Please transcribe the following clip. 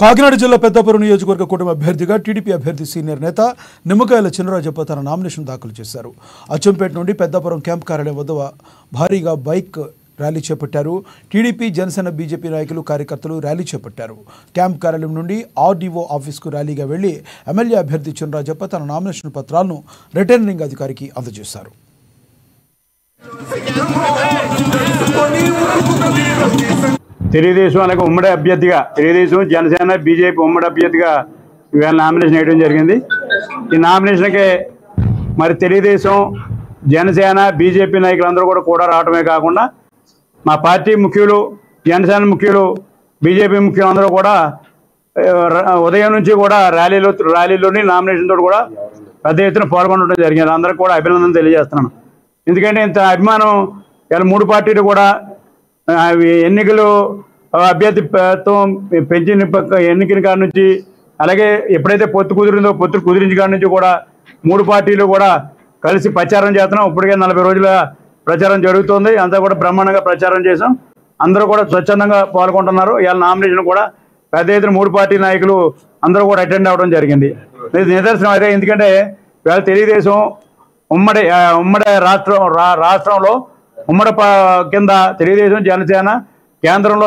కాకినాడ జిల్లా పెద్దాపురం నియోజకవర్గ కూటమి అభ్యర్థిగా టీడీపీ అభ్యర్థి సీనియర్ నేత నిమ్మకాయల చినరాజప్ప తన నామినేషన్ దాఖలు చేశారు. అచ్చంపేట నుండి పెద్దాపురం క్యాంప్ కార్యాలయం వద్ద భారీగా బైక్ ర్యాలీ చేపట్టారు. టీడీపీ, జనసేన, బీజేపీ నాయకులు, కార్యకర్తలు ర్యాలీ చేపట్టారు. క్యాంప్ కార్యాలయం నుండి ఆర్డీఓ ఆఫీస్కు ర్యాలీగా వెళ్లి ఎమ్మెల్యే అభ్యర్థి చినరాజప్ప తన నామినేషన్ పత్రాలను రిటర్నింగ్ అధికారికి అందజేశారు. తెలుగుదేశం అలాగే ఉమ్మడి అభ్యర్థిగా తెలుగుదేశం, జనసేన, బీజేపీ ఉమ్మడి అభ్యర్థిగా ఇవాళ నామినేషన్ వేయడం జరిగింది. ఈ నామినేషన్కి మరి తెలుగుదేశం, జనసేన, బీజేపీ నాయకులందరూ కూడా రావడమే కాకుండా మా పార్టీ ముఖ్యులు, జనసేన ముఖ్యులు, బీజేపీ ముఖ్యులు అందరూ కూడా ఉదయం నుంచి కూడా ర్యాలీలోని నామినేషన్ తోటి కూడా పెద్ద ఎత్తున పాల్గొనడం జరిగింది. అందరికి కూడా అభినందనలు తెలియజేస్తున్నాను. ఎందుకంటే ఇంత అభిమానం ఇలా మూడు పార్టీలు కూడా ఎన్నికలు అభ్యర్థిత్వం పెంచిన ఎన్నికల కాడ నుంచి, అలాగే ఎప్పుడైతే పొత్తు కుదిరిందో పొత్తు కుదిరించిన కాడ నుంచి కూడా మూడు పార్టీలు కూడా కలిసి ప్రచారం చేస్తున్నాం. ఇప్పటికే 40 రోజుల ప్రచారం జరుగుతుంది. అంతా కూడా బ్రహ్మాండంగా ప్రచారం చేసాం. అందరూ కూడా స్వచ్ఛందంగా పాల్గొంటున్నారు. ఇవాళ నామినేషన్ కూడా పెద్ద ఎత్తున మూడు పార్టీ నాయకులు అందరూ కూడా అటెండ్ అవ్వడం జరిగింది. నిదర్శనం అదే. ఎందుకంటే ఇవాళ తెలుగుదేశం ఉమ్మడి రాష్ట్రంలో ఉమ్మడి కింద తెలుగుదేశం, జనసేన, కేంద్రంలో